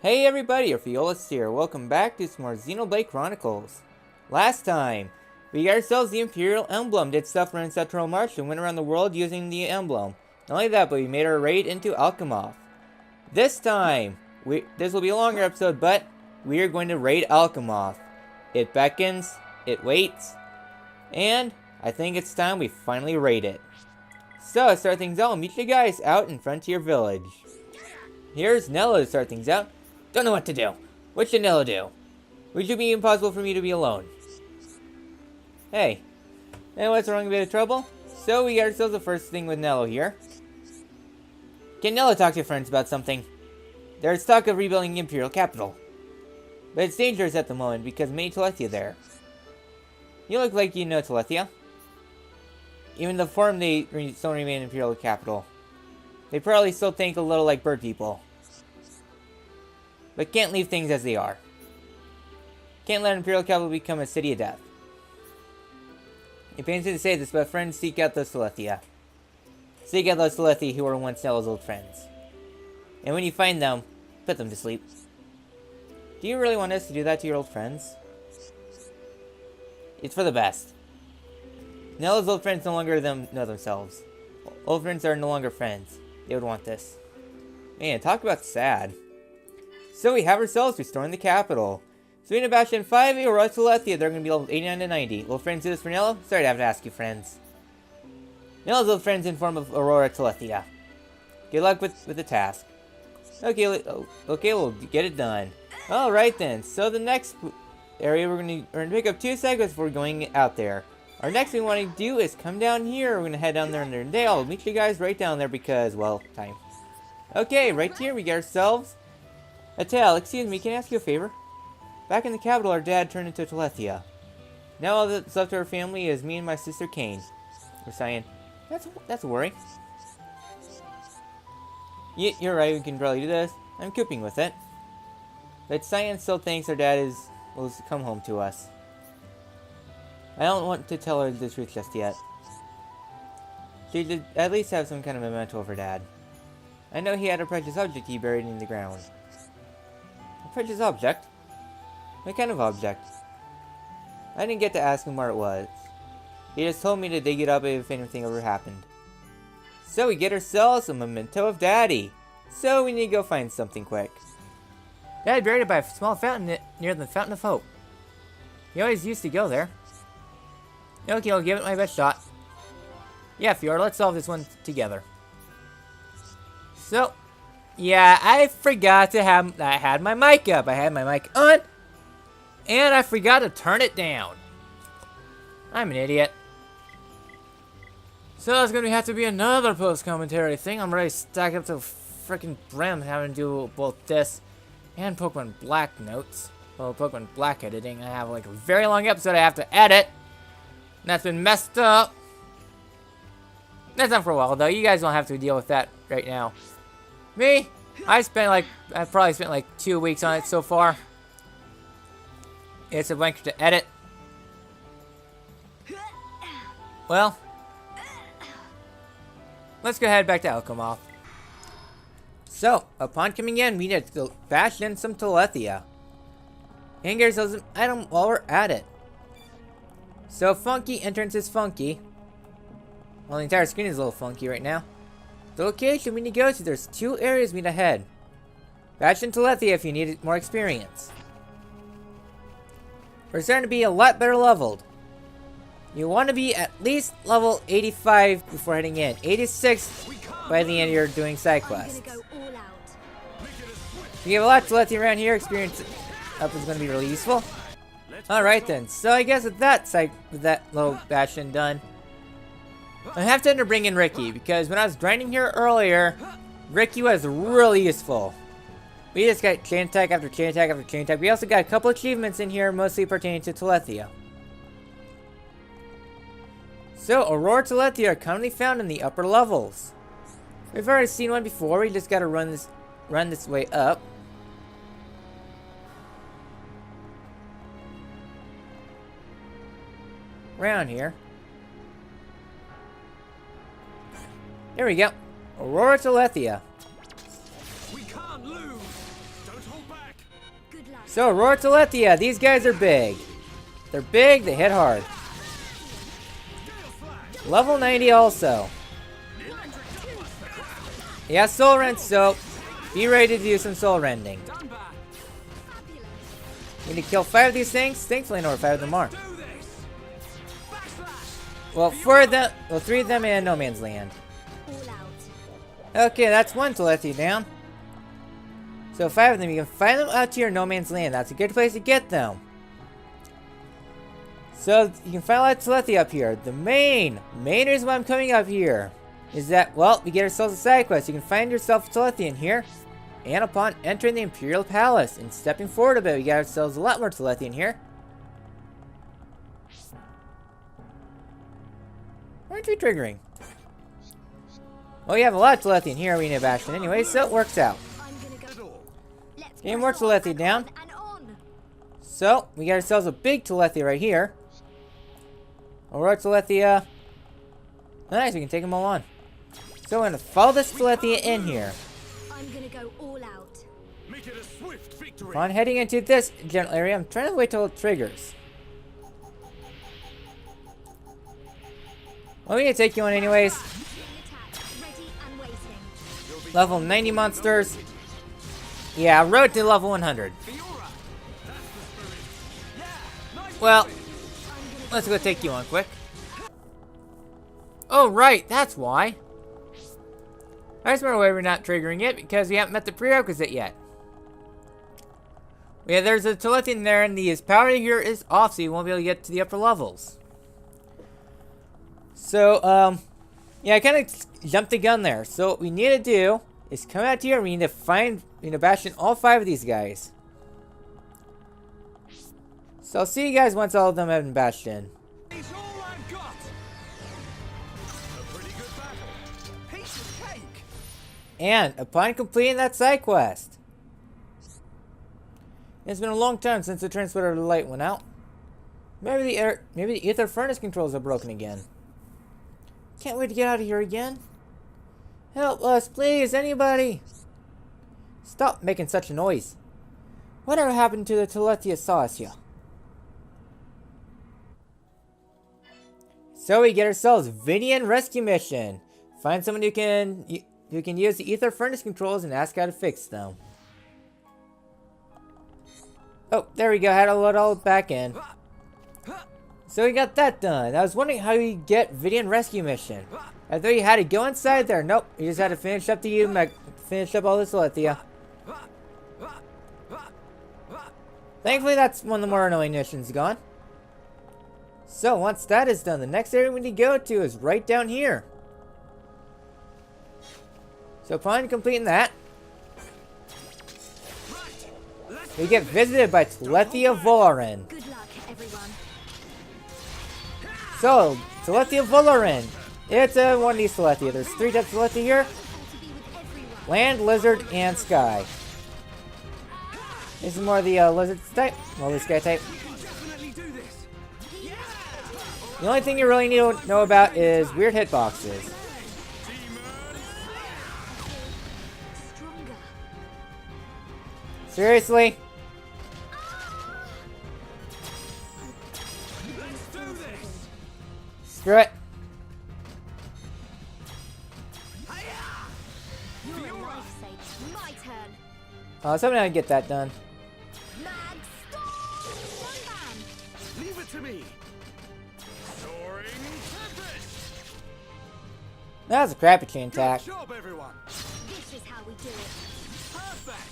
Hey everybody, Orpheolus here. Welcome back to some more Xenoblade Chronicles. Last time, we got ourselves the Imperial Emblem, did stuff around Central March, and went around the world using the emblem. Not only that, but we made our raid into Alchemoth. This time, this will be a longer episode, but we are going to raid Alchemoth. It beckons, it waits, and I think it's time we finally raid it. So, to start things out, I'll meet you guys out in Frontier Village. Here's Nello to start things out. Don't know what to do. What should Nello do? Would it be impossible for me to be alone? Hey. And what's wrong? A bit of trouble? So we got ourselves the first thing with Nello here. Can Nello talk to your friends about something? There's talk of rebuilding the Imperial capital. But it's dangerous at the moment because many Telethia there. You look like you know Telethia. Even the form they still remain Imperial capital. They probably still think a little like bird people. But can't leave things as they are. Can't let Imperial capital become a city of death. It pains me to say this, but friends, seek out those Telethia. Seek out those Telethia who were once Nello's old friends. And when you find them, put them to sleep. Do you really want us to do that to your old friends? It's for the best. Nello's old friends no longer know themselves. Old friends are no longer friends. They would want this. Man, talk about sad. So we have ourselves restoring the capital. Serena Bastion 5 Aurora Telethia, they're going to be level 89 to 90. Little friends do this for Nello? Sorry to have to ask you, friends. Nello's little friends in form of Aurora Telethia. Good luck with the task. Okay, we'll get it done. Alright then, so the next area we're going to pick up 2 segments before going out there. Our next thing we want to do is come down here. We're going to head down there in the day. I'll meet you guys right down there because, well, time. Okay, right here we get ourselves a tale. Excuse me, can I ask you a favor? Back in the capital, our dad turned into Telethia. Now all that's left of our family is me and my sister Kane. We're sighing. That's a worry. You're right, we can probably do this. I'm coping with it. But Cyan still thinks our dad will come home to us. I don't want to tell her the truth just yet. She should at least have some kind of memento of her dad. I know he had a precious object he buried in the ground. A precious object? What kind of object? I didn't get to ask him where it was. He just told me to dig it up if anything ever happened. So we get ourselves a memento of Daddy. So we need to go find something quick. Dad buried it by a small fountain near the Fountain of Hope. He always used to go there. Okay, I'll give it my best shot. Yeah, Fiora, let's solve this one together. So, yeah, I forgot to have, I had my mic up. I had my mic on. And I forgot to turn it down. I'm an idiot. So that's going to have to be another post-commentary thing. I'm ready to stack up to freaking brim having to do both this and Pokemon Black notes. Well, Pokemon Black editing. I have like a very long episode I have to edit. And that's been messed up. That's not for a while though. You guys don't have to deal with that right now. Me? I've probably spent like 2 weeks on it so far. It's a bunch to edit. Well, let's go head back to Alchemoth. So, upon coming in, we need to bash in some Telethia. And get ourselves an item while we're at it. So, funky entrance is funky. Well, the entire screen is a little funky right now. The location we need to go to, there's 2 areas we need to head. Bash in Telethia if you need more experience. We're starting to be a lot better leveled. You want to be at least level 85 before heading in. 86 by the end you're doing side quests. We have a lot of Telethia around here. Experience up is going to be really useful. Alright then, so I guess with that little bastion done, I have to bring in Ricky, because when I was grinding here earlier, Ricky was really useful. We just got chain attack after chain attack after chain attack. We also got a couple achievements in here, mostly pertaining to Telethia. So, Aurora Telethia are commonly found in the upper levels. We've already seen one before, we just gotta run this way up. Around here. There we go. Aurora Telethia. We can't lose. So, Roar Telethia, these guys are big. They're big, they hit hard. Level 90 also. Yeah, Soul Rend, so be ready to do some Soul Rending. Need to kill 5 of these things? Thankfully, I know where 5 of them are. Well, 4 of them, well, 3 of them in No Man's Land. Okay, that's 1 Telethia down. So 5 of them, you can find them out here in No Man's Land. That's a good place to get them. So you can find a lot of Telethia up here. The main reason why I'm coming up here is that, well, we get ourselves a side quest. You can find yourself a Telethia in here. And upon entering the Imperial Palace and stepping forward a bit, we got ourselves a lot more Telethia in here. Why aren't we triggering? Well, we have a lot of Telethia in here, Arena Bastion anyway, so it works out. Getting more Telethia down. So, we got ourselves a big Telethia right here. Alright, Telethia. Nice, we can take them all on. So, we're going to follow this Telethia in here. I'm gonna go all out. Make it a swift victory. Upon heading into this general area, I'm trying to wait till it triggers. Well, we need to take you on anyways. Ready and waiting. Level 90 monsters. Yeah, road to level 100. Well, let's go take you on quick. Oh, right, that's why. I just remember why we're not triggering it, because we haven't met the prerequisite yet. Yeah, there's a Telethia in there, and his power here is off, so you won't be able to get to the upper levels. So, yeah, I kind of jumped the gun there. So what we need to do is come out here, and we need to find, Bastion all 5 of these guys. So I'll see you guys once all of them have been Bastion. It's all I've got. A pretty good battle. Piece of cake. And upon completing that side quest, it's been a long time since the transmitter of the light went out. Maybe the ether furnace controls are broken again. Can't wait to get out of here again. Help us, please, anybody! Stop making such a noise. Whatever happened to the Telethia saw us here? So we get ourselves Vidian rescue mission. Find someone who can use the ether furnace controls and ask how to fix them. Oh, there we go. Had to load all back in. So we got that done. I was wondering how you get Vidian rescue mission. I thought you had to go inside there. Nope, you just had to finish up finish up all this Telethia. Thankfully, that's one of the more annoying missions gone. So once that is done, the next area we need to go to is right down here. So upon completing that, we get visited by Telethia Voloran. Good luck, everyone. So, Telethia Voloran. It's one of these Telethia. There's 3 types of Telethia here. To be with everyone. Land, Lizard, and Sky. This is more the Lizard type. Well, the Sky type. The only thing you really need to know about is weird hitboxes. Stronger. Seriously? Let's do this. Screw it. You're a lifesaver. My turn. I was hoping I'd get that done. Mad storm. One man. Leave it to me. Soaring tempest. That was a crappy chain attack. Good job, everyone. This is how we do it. Perfect.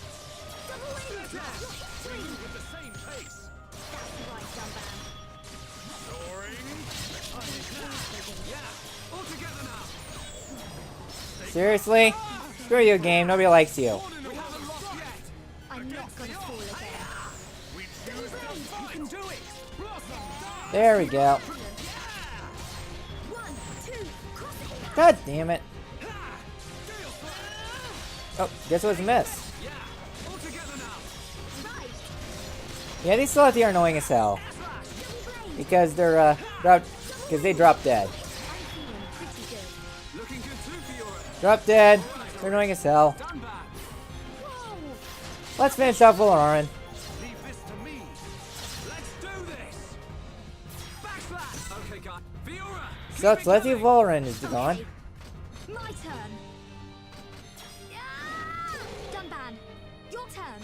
Double win. Attack. With the same pace. That's right, Dumban. Soaring. Yeah. All together now. Seriously? Screw you, game. Nobody likes you. We haven't lost yet. I'm not gonna fall again. We choose to fight. You can do it. Blossom. There we go. 1, 2, cross it. God damn it. Oh, guess it was a miss. Yeah. All together now. Right. Yeah, these Telethia are annoying as hell. Because they're, because they drop dead. I'm feeling pretty good. Looking good too, Fiora. Drop dead. They're annoying as hell. Done bad. Whoa. Let's finish off Valoran. Leave this to me. Let's do this. Backslash. Okay, guys. Fiora. So, keep it Telethia going. Valoran is gone. Okay. My turn. Yeah! Dunban, your turn.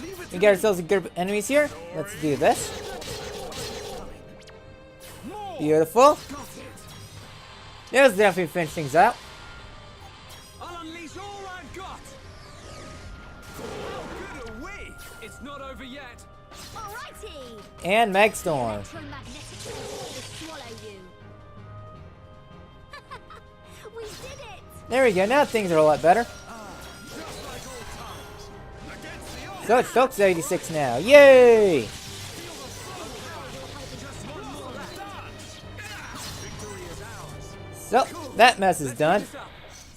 Leave it We to got me. ourselves a good enemies here. Let's do this. More. Beautiful. Got it. There's definitely finish things out. I'll unleash all I've got. How good are we? It's not over yet. Alrighty. And Magstorm. Electromagnetic force will swallow you. We did it. There we go. Now things are a lot better. Just like old times. Against the odds. So it's Stokes 86 now. Yay! Just one more dance. Victory is ours. So that mess is done.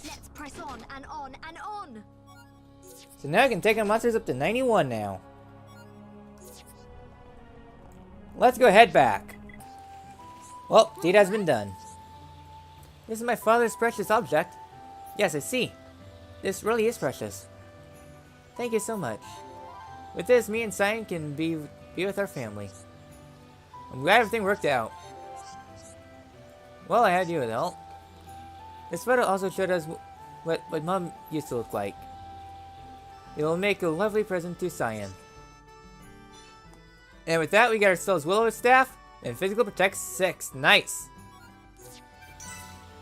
Let's press on and on and on. So now I can take our monsters up to 91 now. Let's go head back. Well, deed has been done. This is my father's precious object. Yes, I see. This really is precious. Thank you so much. With this, me and Cyan can be with our family. I'm glad everything worked out. Well, I had you with help. This photo also showed us what Mom used to look like. It will make a lovely present to Cyan. And with that, we got ourselves Will-O-Wisp Staff and Physical Protect 6. Nice!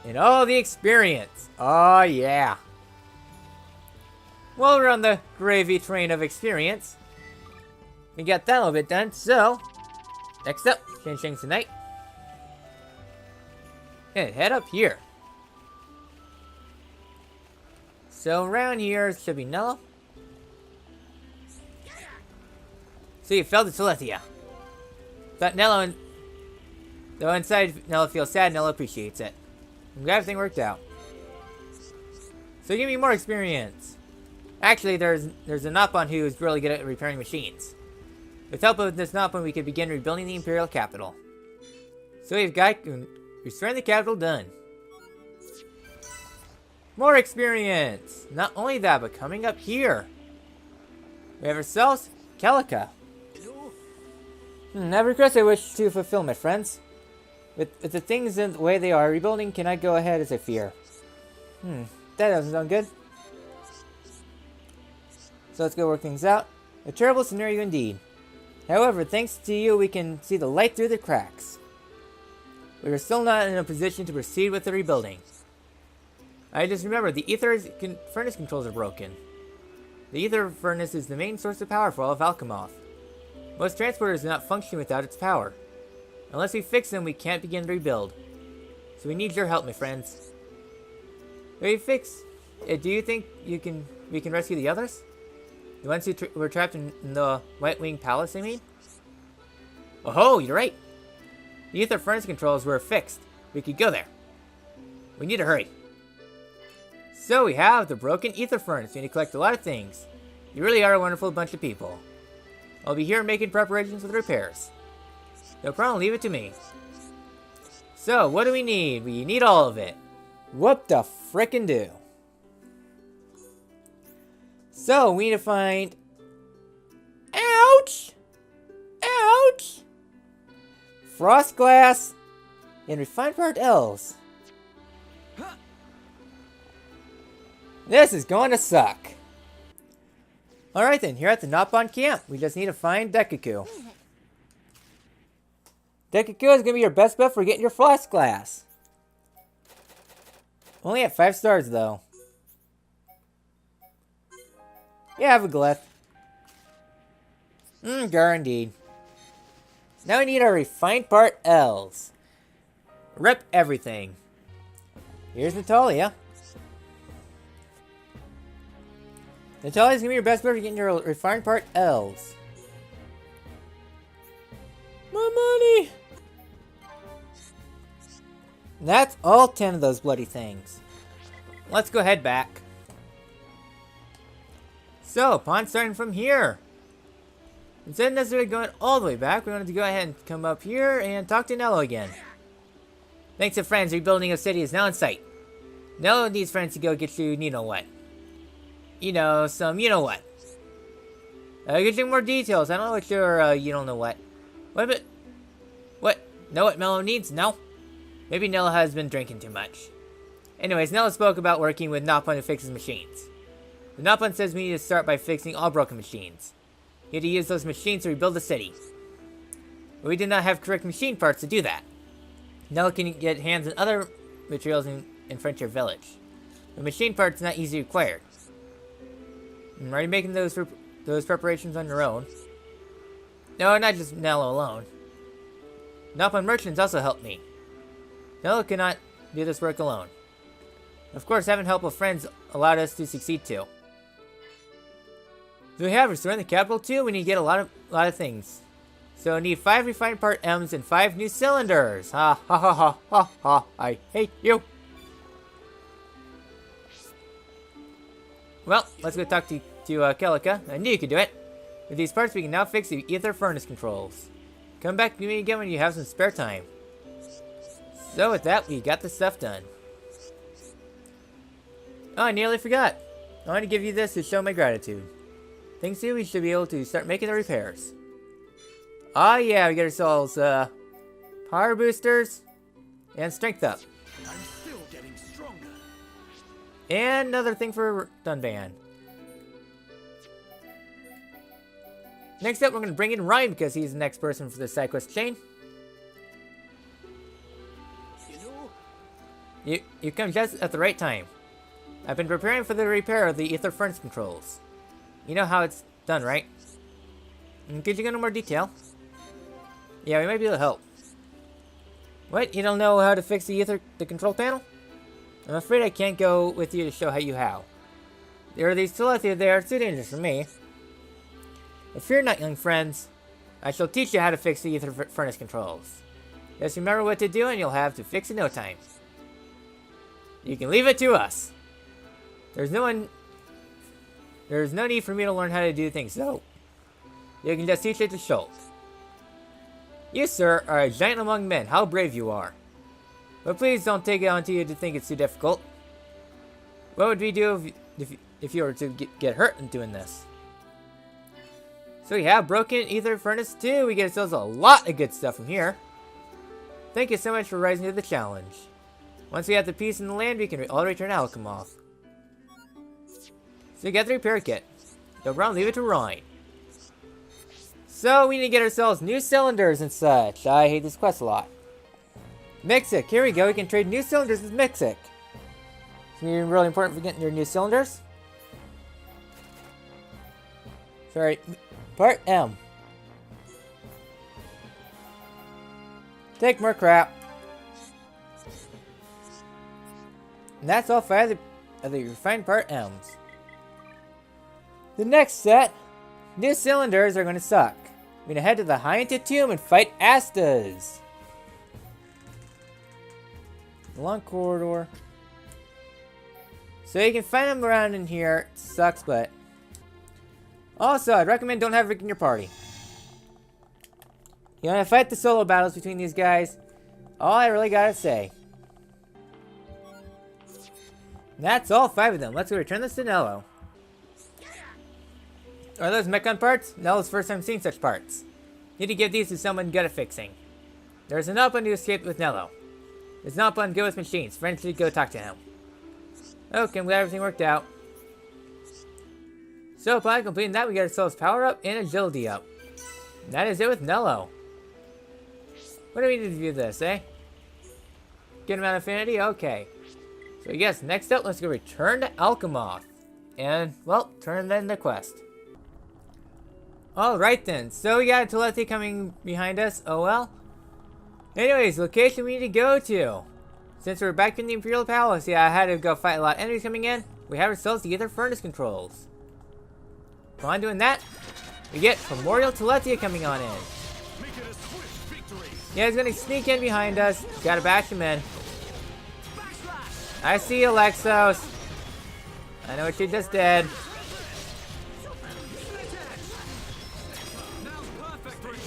And all the experience. Oh, yeah. Well, we're on the gravy train of experience. We got that little bit done, so... Next up, finishing tonight. And head up here. So around here should be Nella. So you fell to Telethia. But Nella, though inside Nella feels sad, Nella appreciates it. I'm glad everything worked out. So give me more experience. Actually, there's a Nopon who is really good at repairing machines. With help of this Nopon, we could begin rebuilding the Imperial capital. So we've got restoring the capital done. More experience! Not only that, but coming up here, we have ourselves Celica. Every request I wish to fulfill, my friends. With the things in the way they are, rebuilding cannot go ahead as I fear. That doesn't sound good. So let's go work things out. A terrible scenario indeed. However, thanks to you, we can see the light through the cracks. We are still not in a position to proceed with the rebuilding. I just remembered the furnace controls are broken. The ether furnace is the main source of power for all of Alchemoth. Most transporters do not function without its power. Unless we fix them, we can't begin to rebuild. So we need your help, my friends. Do you think we can rescue the others? The ones who were trapped in the Whittling Palace, I mean? Oh, you're right. The ether furnace controls were fixed. We could go there. We need to hurry. So we have the broken ether furnace. We need to collect a lot of things. You really are a wonderful bunch of people. I'll be here making preparations for the repairs. No problem, leave it to me. So, what do we need? We need all of it. What the frickin' do? So, we need to find... Ouch! Ouch! Frost glass and refined part L's. This is going to suck. Alright then, here at the Nopon camp, we just need to find Dekuku. Dekuku is going to be your best bet for getting your frost glass. Only at 5 stars though. Yeah, have a glyph. Gar indeed. Now we need our refined part L's. Rip everything. Here's Natalia. Natalia's gonna be your best bet for getting your refined part L's. My money! That's all 10 of those bloody things. Let's go head back. So, upon starting from here, instead of necessarily going all the way back, we wanted to go ahead and come up here and talk to Nello again. Thanks to friends, rebuilding of city is now in sight. Nello needs friends to go get you know what. You know, some you know what. Getting more details. I don't know what you're, you don't know what. What a bit. What? Know what Mello needs? No? Maybe Nello has been drinking too much. Anyways, Nello spoke about working with Nopon to fix his machines. The Nopon says we need to start by fixing all broken machines. You had to use those machines to rebuild the city. But we did not have correct machine parts to do that. Nello can get hands on other materials in Frontier Village. The machine parts not easily acquired. I'm already making those preparations on your own. No, not just Nello alone. Nopon merchants also helped me. Nello cannot do this work alone. Of course, having help of friends allowed us to succeed too. So we have restoring the capital too. We need to get a lot of things. So we need 5 refined part M's and 5 new cylinders. Ha ha ha ha ha ha! I hate you. Well, let's go talk to Kelika. I knew you could do it. With these parts, we can now fix the ether furnace controls. Come back to me again when you have some spare time. So with that, we got the stuff done. Oh, I nearly forgot. I want to give you this to show my gratitude. Thanks to you, we should be able to start making the repairs. Oh yeah, we get ourselves, power boosters and strength up. I'm still getting stronger. And another thing for Dunban. Next up, we're going to bring in Ryan because he's the next person for the side quest chain. You come just at the right time. I've been preparing for the repair of the ether furnace controls. You know how it's done, right? And could you go into more detail? Yeah, we might be able to help. What? You don't know how to fix the control panel? I'm afraid I can't go with you to show you how. There are these Telethia there, too dangerous for me. But fear not, young friends. I shall teach you how to fix the ether furnace controls. Just remember what to do and you'll have to fix in no time. You can leave it to us. There's no need for me to learn how to do things, though. You can just teach it to Schultz. You, sir, are a giant among men. How brave you are. But please don't take it onto you to think it's too difficult. What would we do if you were to get hurt in doing this? So we have broken ether furnace too. We get ourselves a lot of good stuff from here. Thank you so much for rising to the challenge. Once we have the peace in the land, we can all return to Alchemoth. So we got the repair kit. No problem, leave it to Ryan. So we need to get ourselves new cylinders and such. I hate this quest a lot. Mixic, here we go. We can trade new cylinders with Mixic. It's gonna be really important for getting your new cylinders. Sorry, part M. Take more crap. And that's all 5 of the refined part M's. The next set, new cylinders are going to suck. We're going to head to the High-Hunted Tomb and fight Astas. The long corridor. So you can find them around in here. It sucks, but... Also, I'd recommend don't have Rick in your party. You want to fight the solo battles between these guys? All I really gotta say. That's all 5 of them. Let's go return this to Nello. Are those Mechon parts? Nello's first time seeing such parts. Need to give these to someone good at fixing. There's an Nopon who escaped with Nello. There's an Nopon good with machines. Friends should go talk to him. Okay, I'm glad everything worked out. So upon completing that, we get ourselves power up and agility up. And that is it with Nello. What do we need to do this, eh? Good amount of affinity? Okay. So yes, next up, let's go return to Alchemoth. And, well, turn in the quest. Alright then, so we got Telethia coming behind us. Oh well. Anyways, location we need to go to. Since we're back in the Imperial Palace, yeah, I had to go fight a lot of enemies coming in. We have ourselves the ether furnace controls. Upon doing that, we get Memorial Telethia coming on in. Yeah, he's gonna sneak in behind us. Gotta bash him in. I see you, Lexos. I know what you just did.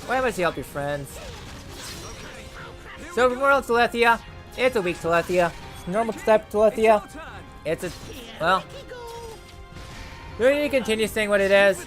Why must you help your friends? So, Memorial Telethia. It's a weak Telethia. Normal type Telethia. It's a... well... do we need to continue saying what it is?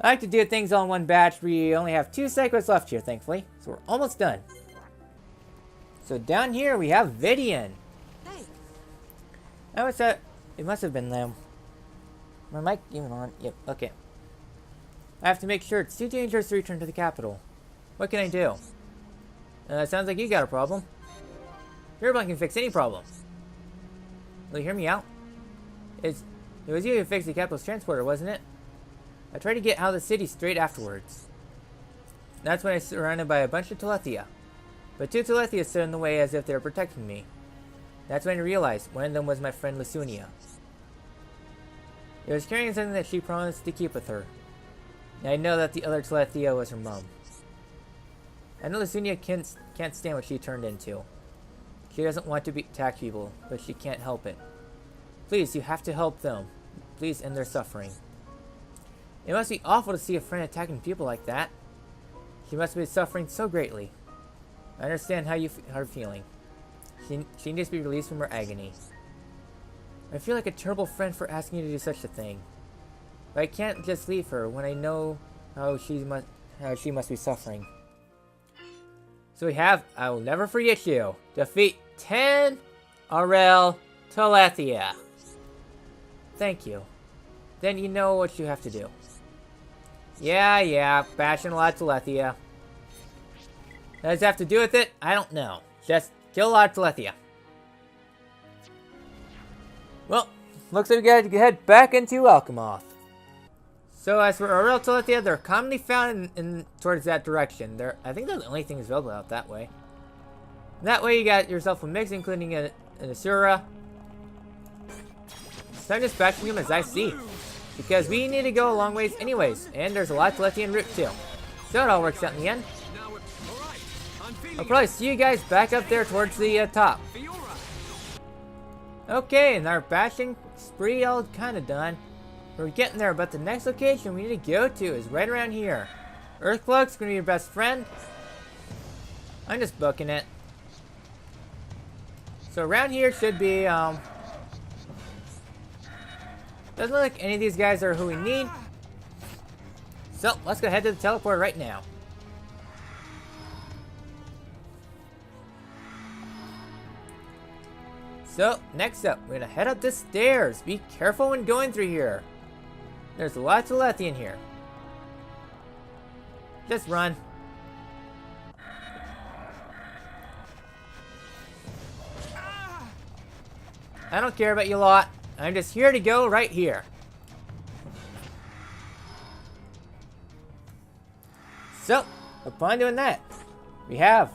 I like to do things all in one batch. We only have 2 segments left here, thankfully. So we're almost done. So down here we have Vidian. Hey. Oh, what's that? It must have been them. My mic even on? Yep, okay. I have to make sure it's too dangerous to return to the capital. What can I do? Sounds like you got a problem. Everyone can fix any problem. Will you hear me out? It was you who fixed the capital's transporter, wasn't it? I tried to get out of the city straight afterwards. That's when I was surrounded by a bunch of Telethia. But 2 Telethia stood in the way as if they were protecting me. That's when I realized one of them was my friend Lusunia. It was carrying something that she promised to keep with her. And I know that the other Telethia was her mom. I know Lusunia can't stand what she turned into. She doesn't want to attack people, but she can't help it. Please, you have to help them. Please end their suffering. It must be awful to see a friend attacking people like that. She must be suffering so greatly. I understand how you are feeling. She needs to be released from her agony. I feel like a terrible friend for asking you to do such a thing. But I can't just leave her when I know how she must be suffering. So we have I Will Never Forget You. Defeat 10 Aurel Telethia. Thank you. Then you know what you have to do. Yeah, bashing a lot of Telethia. What does that have to do with it? I don't know. Just kill a lot of Telethia. Well, looks like we gotta head back into Alchemoth. So as for Aurel Telethia, they're commonly found in towards that direction. I think they're the only things available out that way. That way you got yourself a mix, including an Asura. So I'm just bashing him as I see. Because we need to go a long ways anyways, and there's a lot of Telethia en route too. So it all works out in the end. I'll probably see you guys back up there towards the top. Okay, and our bashing spree all kinda done. We're getting there, but the next location we need to go to is right around here. Earthcloak's gonna be your best friend. I'm just booking it. So around here should be, doesn't look like any of these guys are who we need. So, let's go head to the teleport right now. So, next up, we're gonna head up the stairs. Be careful when going through here. There's lots of Telethia in here. Just run. I don't care about you lot. I'm just here to go right here. So, upon doing that, we have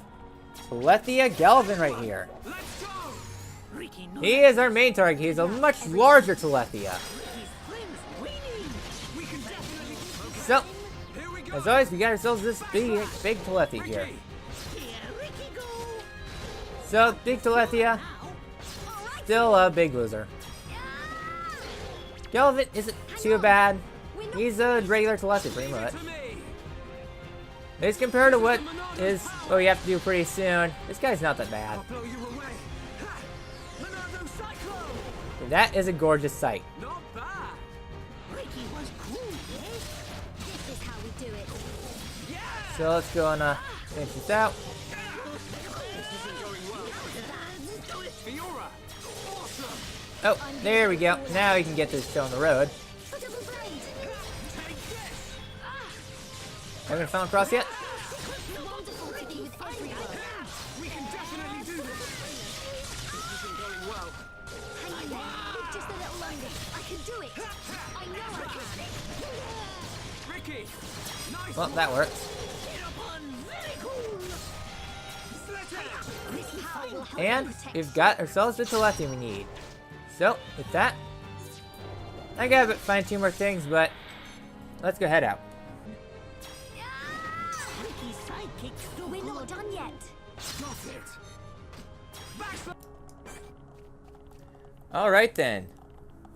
Telethia Galvin right here. He is our main target. He's a much larger Telethia. So, as always, we got ourselves this big Telethia here. So, big Telethia, still a big loser. Galvin isn't too bad. He's a regular Telethia, pretty much. As compared to what we have to do pretty soon, this guy's not that bad. That is a gorgeous sight. So let's go and finish this out. Oh, there we go. Now we can get this show on the road. Haven't found across yet? Well, that works. And we've got ourselves the Telethia we need. So, with that, I gotta find 2 more things, but let's go head out. We're not done yet. Alright then.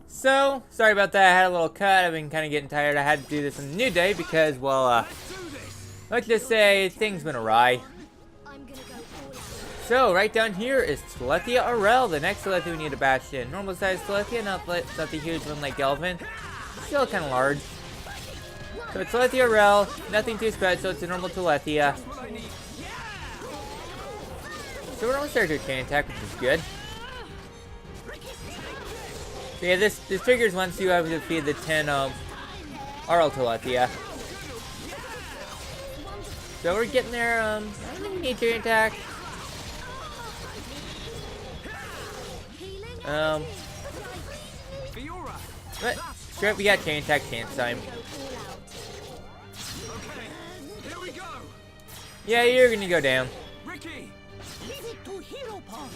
So, sorry about that, I had a little cut, I've been kind of getting tired. I had to do this on a new day because, well, let's just say things went awry. So, right down here is Telethia Aurel, the next Telethia we need to bash in. Normal size Telethia, not the huge one like Galvin. Still kind of large. So it's Telethia Rel, nothing too special, it's a normal Telethia. That's what I need. So we're almost there to a chain attack, which is good. So yeah, this triggers once you have defeated the 10 RL Telethia. So we're getting there, I don't think we need chain attack. Fiora. But sure, we got chain attack chance time. Okay. Here we go. Yeah, you're gonna go down. Ricky. Leave it to Hero Pond.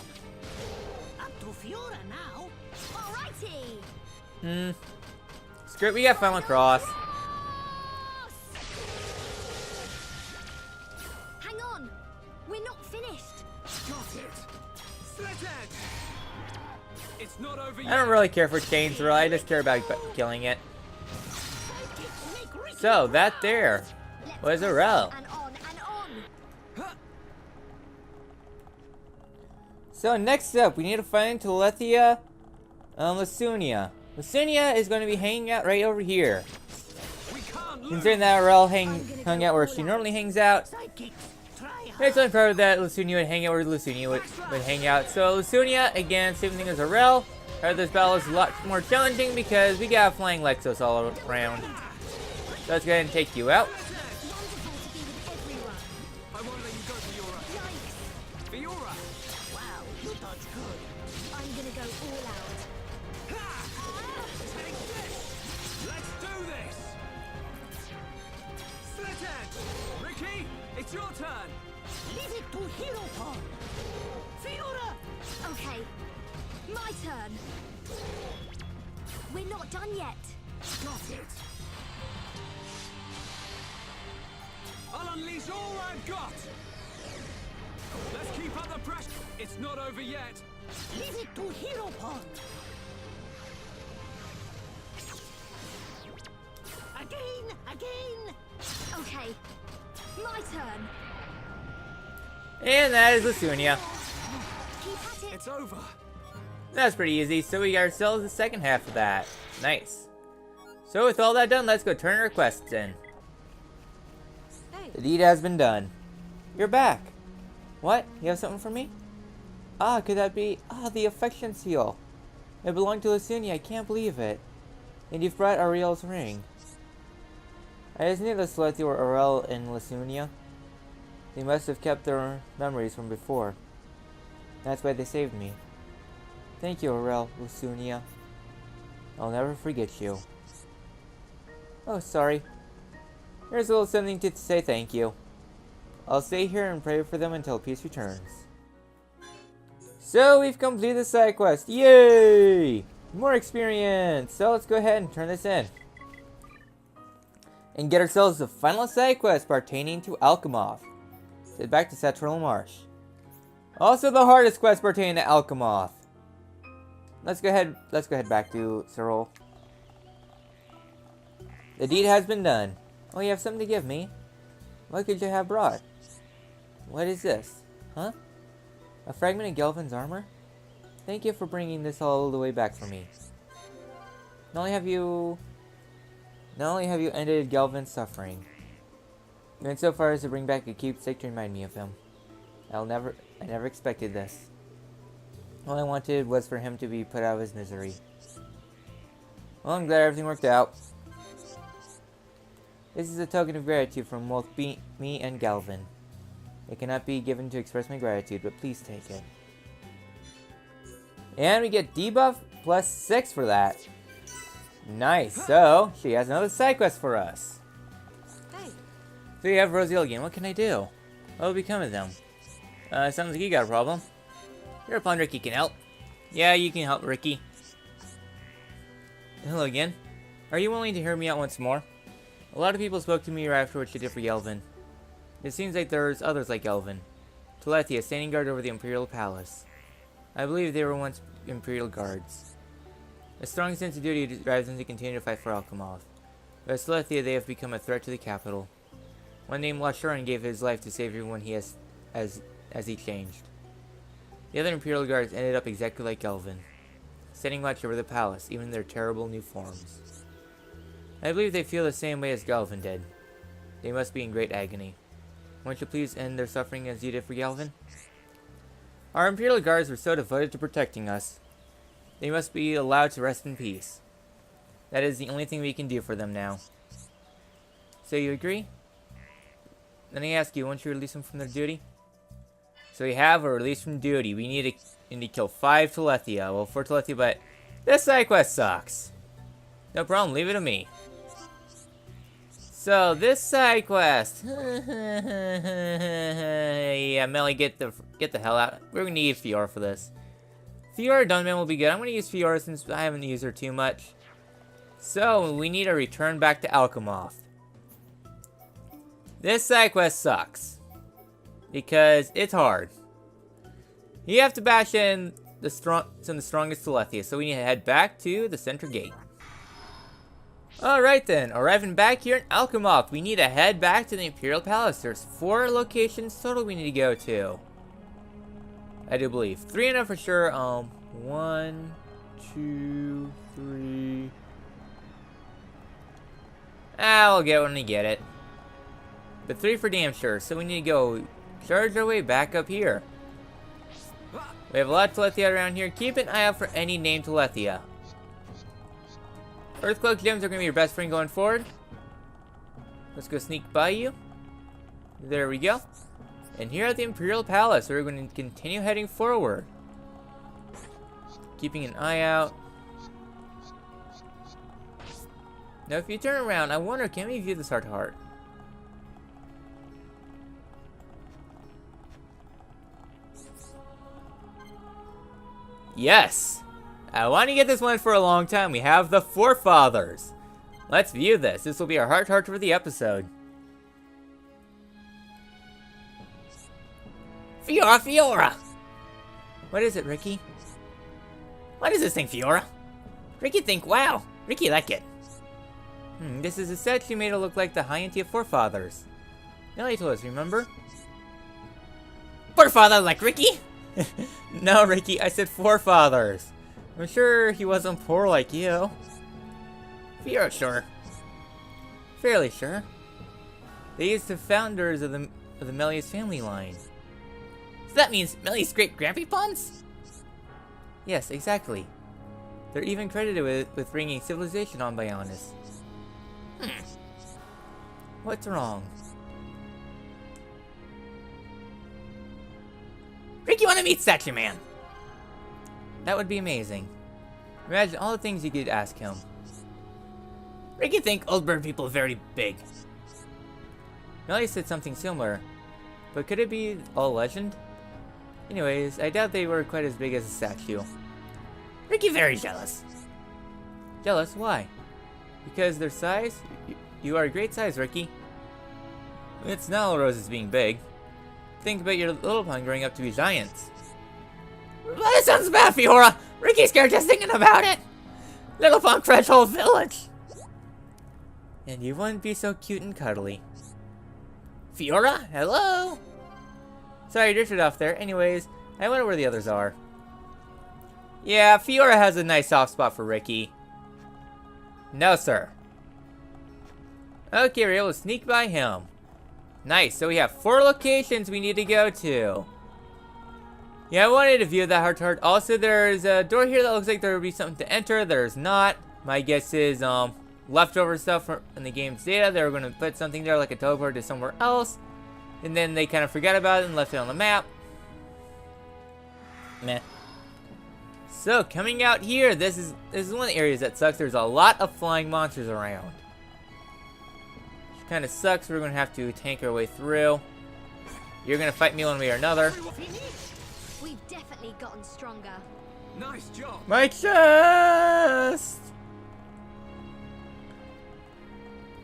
Up to Fiora now. Alrighty. Screw it, we got Final Cross. Hang on. We're not finished. Got it. Slit edge. It's not over I yet. don't really care for chains, really. I just care about killing it. So, that there was a Rel. And on and on. So, next up, we need to find Telethia, Lasunia. Lasunia is going to be hanging out right over here. We can't lose. Considering that Rel hung out where she normally hangs out, Sidekicks, try hard. it's only probably that Lasunia would hang out where Lasunia would hang out. So, Lasunia, again, same thing as a Rel. However, this battle is a lot more challenging because we got flying Lexos all around. So, let's go ahead and take you out. Wonderful to be with everyone. I won't let you go, Fiora. Yikes. Fiora. Wow, you dodge good. I'm gonna go all out. Take this. Let's do this. Slit edge. Ricky, it's your turn. Leave it to Hero Pond. Fiora. Okay. My turn. We're not done yet. Got it. I'll unleash all I've got. Let's keep up the pressure. It's not over yet. Leave it to Hero Pond. Again. Okay. My turn. And that is Lasunia. Keep at it. It's over. That's pretty easy, so we got ourselves the second half of that. Nice. So with all that done, let's go turn our quests in. The deed has been done. You're back. What? You have something for me? Ah, could that be... Ah, the affection seal. It belonged to Lasunia, I can't believe it. And you've brought Ariel's ring. I just knew the Telethia were Ariel and Lasunia. They must have kept their memories from before. That's why they saved me. Thank you, Ariel, Lasunia. I'll never forget you. Oh, sorry. Here's a little something to say thank you. I'll stay here and pray for them until peace returns. So, we've completed the side quest. Yay! More experience! So, let's go ahead and turn this in. And get ourselves the final side quest pertaining to Alchemoth. Head back to Saturnal Marsh. Also, the hardest quest pertaining to Alchemoth. Let's go ahead back to Cyril. The deed has been done. Oh, you have something to give me? What could you have brought? What is this? Huh? A fragment of Gelvin's armor? Thank you for bringing this all the way back for me. Not only have you ended Gelvin's suffering, you went so far as to bring back a keepsake to remind me of him. I never expected this. All I wanted was for him to be put out of his misery. Well, I'm glad everything worked out. This is a token of gratitude from both me and Galvin. It cannot be given to express my gratitude, but please take it. And we get debuff plus 6 for that. Nice. So, she has another side quest for us. Hey. So you have Rosiel again. What can I do? What will become of them? Sounds like you got a problem. Hereupon Ricky can help. Yeah, you can help, Ricky. Hello again. Are you willing to hear me out once more? A lot of people spoke to me right after what she did for Yelvin. It seems like there's others like Yelvin. Telethia, standing guard over the Imperial Palace. I believe they were once Imperial guards. A strong sense of duty drives them to continue to fight for Alchemoth. But as Telethia, they have become a threat to the capital. One named Lashuran gave his life to save everyone he has as he changed. The other Imperial guards ended up exactly like Gelvin, standing watch over the palace, even in their terrible new forms. I believe they feel the same way as Galvin did. They must be in great agony. Won't you please end their suffering as you did for Galvin? Our Imperial Guards were so devoted to protecting us. They must be allowed to rest in peace. That is the only thing we can do for them now. So you agree? Then I ask you, won't you release them from their duty? So we have a release from duty. We need to kill 5 Telethia. Well, 4 Telethia, but this side quest sucks. No problem, leave it to me. So this side quest. Yeah, Melly, get the hell out. We're gonna need Fiora for this. Fiora Dunman will be good. I'm gonna use Fiora since I haven't used her too much. So we need to return back to Alchemoth. This side quest sucks because it's hard. You have to bash in some of the strongest Telethia, so we need to head back to the center gate. Alright then, arriving back here in Alchemoth, we need to head back to the Imperial Palace. There's 4 locations total we need to go to. I do believe. 3 enough for sure. 1, 2, 3. I'll get when we get it. But 3 for damn sure, so we need to go charge our way back up here. We have a lot of Telethia around here. Keep an eye out for any named Telethia. Earthquake gems are going to be your best friend going forward. Let's go sneak by you. There we go. And here at the Imperial Palace, we're going to continue heading forward. Keeping an eye out. Now if you turn around, I wonder, can we view this heart to heart? Yes! I want to get this one for a long time. We have the Forefathers. Let's view this. This will be our heart for the episode. Fiora, Fiora! What is it, Ricky? What is this thing, Fiora? Ricky think, wow, Ricky like it. This is a set she made to look like the Hyantia Forefathers. Nelly told us, remember? Forefather like Ricky? No, Ricky, I said Forefathers. I'm sure he wasn't poor like you. Fiora, sure. Fairly sure. They used the founders of the Melius family line. So that means Melius' great-grandpappons? Yes, exactly. They're even credited with bringing civilization on Bionis. What's wrong? Ricky, wanna meet Statue Man? That would be amazing. Imagine all the things you could ask him. Ricky think old bird people are very big. Melly said something similar, but could it be all legend? Anyways, I doubt they were quite as big as a statue. Ricky very jealous. Jealous? Why? Because their size? You are a great size, Ricky. It's not all roses being big. Think about your little pond growing up to be giants. That sounds bad, Fiora! Ricky's scared just thinking about it! Little pond crushed whole village! And you wouldn't be so cute and cuddly. Fiora, hello? Sorry, I drifted off there. Anyways, I wonder where the others are. Yeah, Fiora has a nice soft spot for Ricky. No, sir. Okay, we're able to sneak by him. Nice, so we have 4 locations we need to go to. Yeah, I wanted to view that heart-to-heart. Also, there's a door here that looks like there would be something to enter. There's not. My guess is leftover stuff in the game's data. They were going to put something there like a teleport to somewhere else. And then they kind of forgot about it and left it on the map. Meh. So, coming out here, this is one of the areas that sucks. There's a lot of flying monsters around. Which kind of sucks. We're going to have to tank our way through. You're going to fight me one way or another. We've definitely gotten stronger. Nice job. My chest!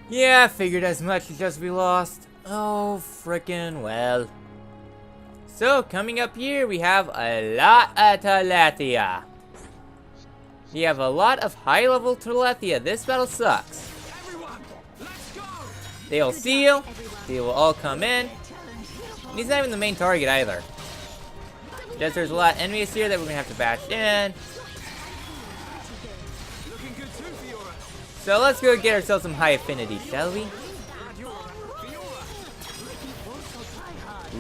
Yeah, I figured as much as just we lost. Oh, frickin' well. So, coming up here, we have a lot of Telethia. We have a lot of high-level Telethia. This battle sucks. Everyone, let's go. They'll see you. They will all come in. And he's not even the main target either. Just there's a lot of enemies here that we're gonna have to bash in. Looking good too, Fiora. So let's go get ourselves some high affinity, shall we?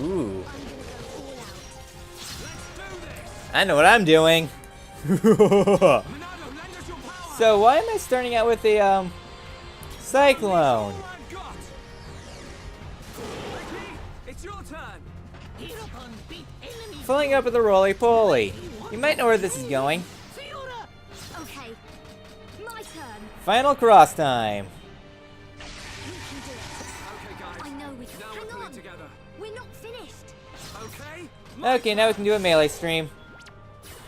Ooh. I know what I'm doing. So why am I starting out with a cyclone? Filling up with a roly-poly. You might know where this is going. Okay, my turn. Final cross time. We can do it. I know we can. Hang on. We're not finished. Okay, now we can do a melee stream.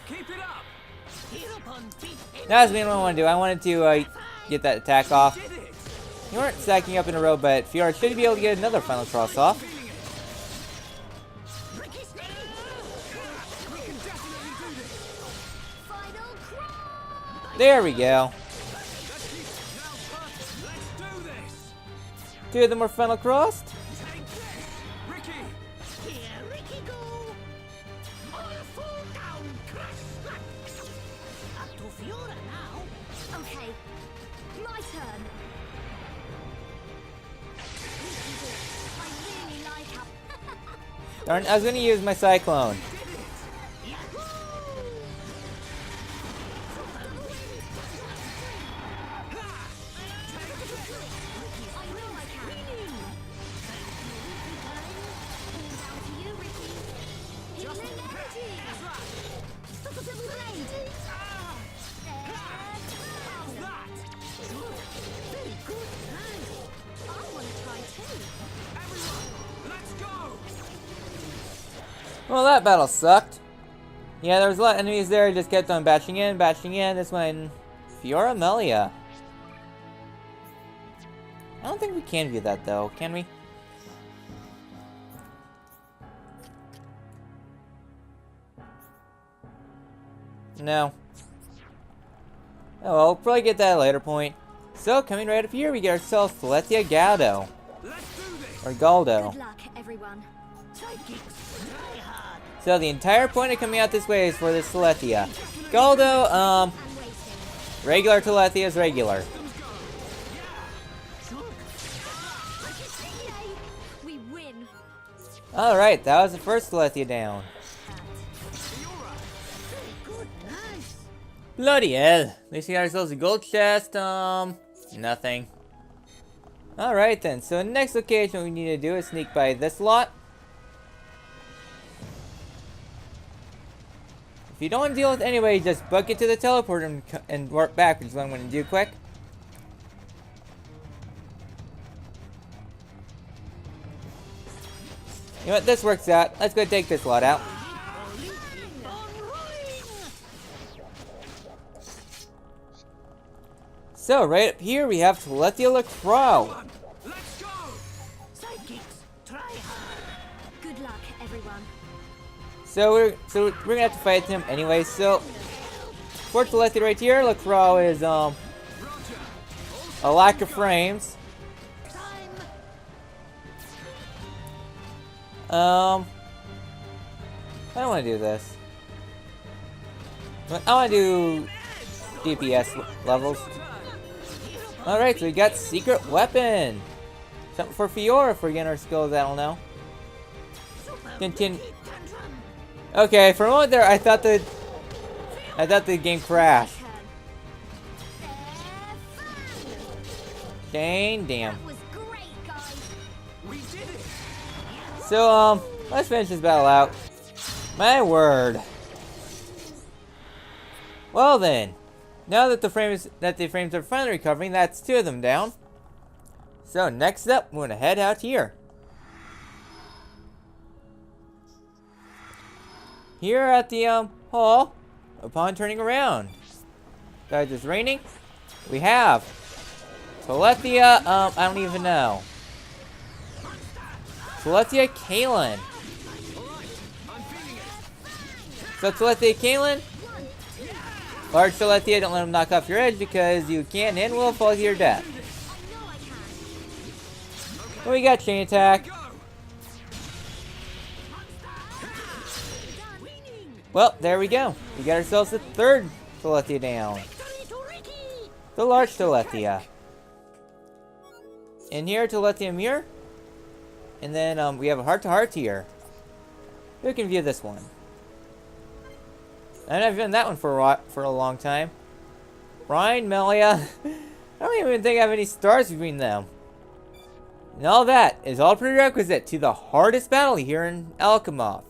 Keep it up. That's what I want to do. I wanted to get that attack off. You weren't stacking up in a row, but Fiora should be able to get another final cross off. Final cross. There we go. Two of them were final crossed. Ricky. Here, Ricky, go. All fall down, crash. Up to Fiora now. Okay, my turn. We can do it. I really like how. Darn, I was going to use my cyclone. I know I can. Down to you, Ricky. Healing energy. Stop the double blade. Very good. I want to try too. Let's go. Well, that battle sucked. Yeah, there was a lot of enemies there. Just kept on bashing in, bashing in. This one, Fiora Melia. I don't think we can view that though, can we? No. Oh well, we'll probably get that at a later point. So, coming right up here, we get ourselves Telethia Galdo. Let's do this. Or Galdo. Good luck, everyone. So, the entire point of coming out this way is for this Telethia. Galdo, I'm waiting. regular Telethia is regular. Yay! We win. Alright, that was the first Telethia down. Bloody hell. At least we got ourselves a gold chest, nothing. Alright then, so next location we need to do is sneak by this lot. If you don't want to deal with anybody, just book it to the teleporter and warp back, which is what I'm going to do quick. You know what, this works out. Let's go take this lot out. So, right up here, we have Telethia LaCroix. Let's go. Sidekicks, try hard. Good luck, everyone. So we're gonna have to fight him anyway. So, for Telethia right here, LaCroix is, a lack of frames. I don't want to do this. I want to do DPS levels. Alright, so we got secret weapon. Something for Fiora if we're getting our skills, I don't know. Continue. Okay, for a moment there, I thought the game crashed. Dang, damn. That was great, guys. We did it. So, let's finish this battle out. My word. Well then, now that the frames are finally recovering, that's two of them down. So next up, we're gonna head out here. Here at the hall, upon turning around, guys, it's raining. We have Telethia. I don't even know. Telethia Kalen. So Telethia Kalen, large Telethia, don't let him knock off your edge because you can and will fall to your death. I know I can. And we got chain attack. Well, there we go. We got ourselves the third Telethia down. The large Telethia. in here, Telethia Mirror. And then we have a heart-to-heart here. Who can view this one? I've done that one for a long time. Ryan, Melia. I don't even think I have any stars between them. And all that is all prerequisite to the hardest battle here in Alchemoth.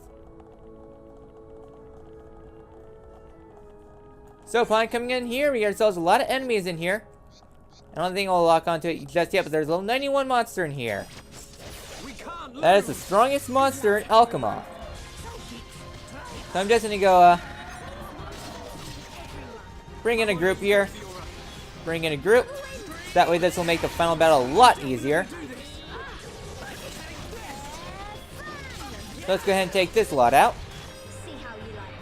So upon coming in here, we get ourselves a lot of enemies in here. I don't think I'll lock onto it just yet, but there's a level 91 monster in here. That is the strongest monster in Alchemoth. So I'm just gonna go, bring in a group here. Bring in a group. That way this will make the final battle a lot easier. So let's go ahead and take this lot out. See how you like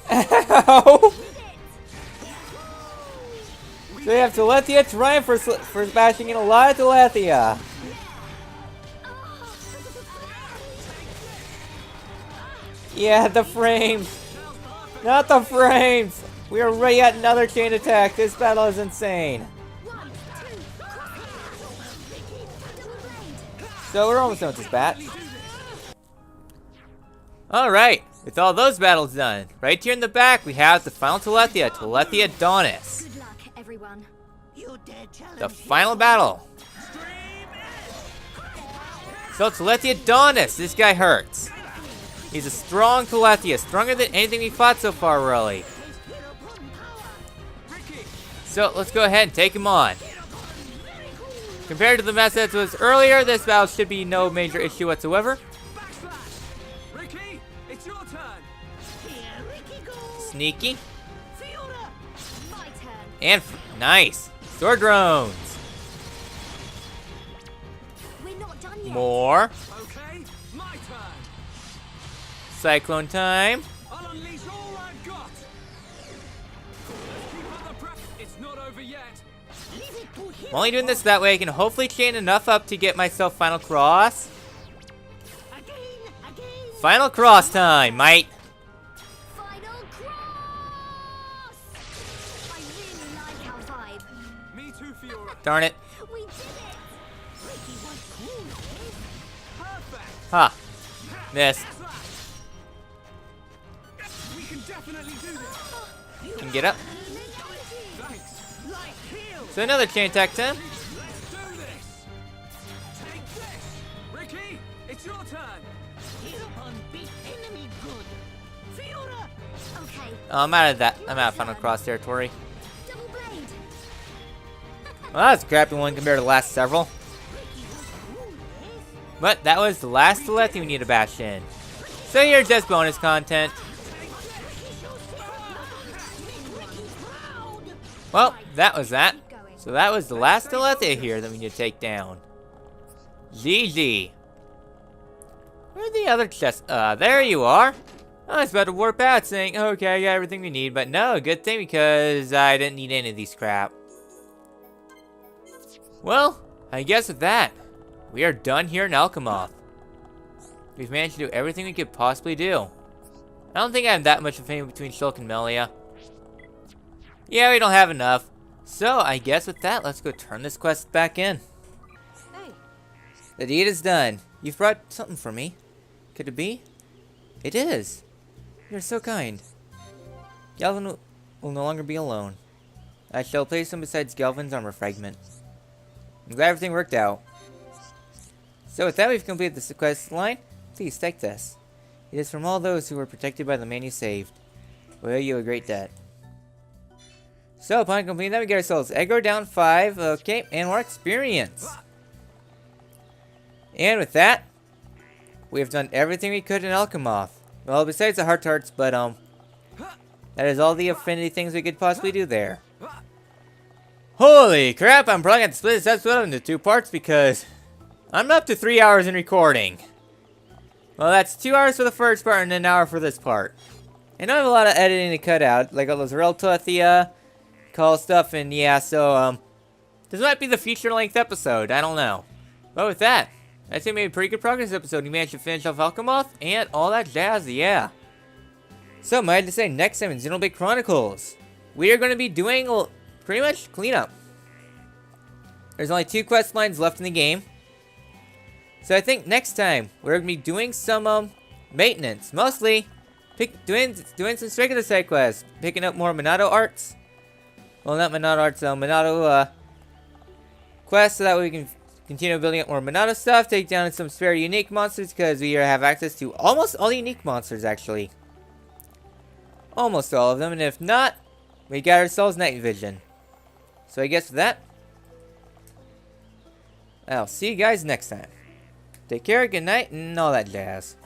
this. Ow! So we have Telethia trying for bashing in a lot of Telethia. Yeah, the frames. Not the frames. We are right at another chain attack. This battle is insane. So we're almost done with this batch. Alright, with all those battles done, right here in the back we have the final Telethia, Telethia Adonis. Good luck, everyone. The final battle. So Telethia Adonis, this guy hurts. He's a strong Telethia, stronger than anything we fought so far, really. So let's go ahead and take him on. Compared to the mess that was earlier, this battle should be no major issue whatsoever. Ricky, it's your turn. Sneaky. My turn. And nice. Sword drones. We're not done yet. More. Okay, my turn. Cyclone time. I'll unleash all I've got. Let's keep up the pressure. It's not over yet. I'm only doing this that way I can hopefully chain enough up to get myself final cross. Final cross time, mate. Final cross! I really like our vibe. Me too, Fiora. Darn it. We did it! Perfect. Ha. Missed. We can definitely do this. Can get up. Thanks. So another chain attack time. Let's do this. Take this. Ricky, it's your turn. Okay, Oh, I'm out of that. I'm out of final cross territory. double blade. Well, that's a crappy one compared to the last several. But that was the last Telethia we need to bash in. So here's just bonus content. Well, that was that. So that was the last Telethia here that we need to take down. GG. Where are the other chests? There you are. I was about to warp out saying, okay, I got everything we need. But no, good thing because I didn't need any of these crap. Well, I guess with that, we are done here in Alchemoth. We've managed to do everything we could possibly do. I don't think I have that much of a thing between Shulk and Melia. Yeah, we don't have enough. So, I guess with that, let's go turn this quest back in. Hey. The deed is done. You've brought something for me. Could it be? It is. You're so kind. Galvin will no longer be alone. I shall place him beside Galvin's armor fragment. I'm glad everything worked out. So with that, we've completed this quest line. Please take this. It is from all those who were protected by the man you saved. We owe you a great debt. So upon completing that, we get ourselves aggro down 5, okay, and more experience. And with that, we have done everything we could in Alchemoth. Well, besides the heart-to-hearts, but that is all the affinity things we could possibly do there. Holy crap, I'm probably going to split this episode into 2 parts because I'm up to 3 hours in recording. Well, that's 2 hours for the first part and an hour for this part. And I have a lot of editing to cut out, like all those real Telethia, call stuff, and yeah, so, this might be the feature-length episode, I don't know. But with that, I think we made pretty good progress this episode. We managed to finish off Alchemoth and all that jazz, yeah. So, I had to say, next time in Xenoblade Chronicles, we are going to be doing pretty much cleanup. There's only 2 quest lines left in the game. So I think next time we're going to be doing some maintenance. Mostly doing some regular side quests. Picking up more Minato arts. Well, not Minato arts, Minato quests, so that way we can continue building up more Minato stuff. Take down some spare unique monsters because we have access to almost all the unique monsters actually. Almost all of them, and if not, we got ourselves night vision. So I guess with that, I'll see you guys next time. Take care, good night, and all that jazz.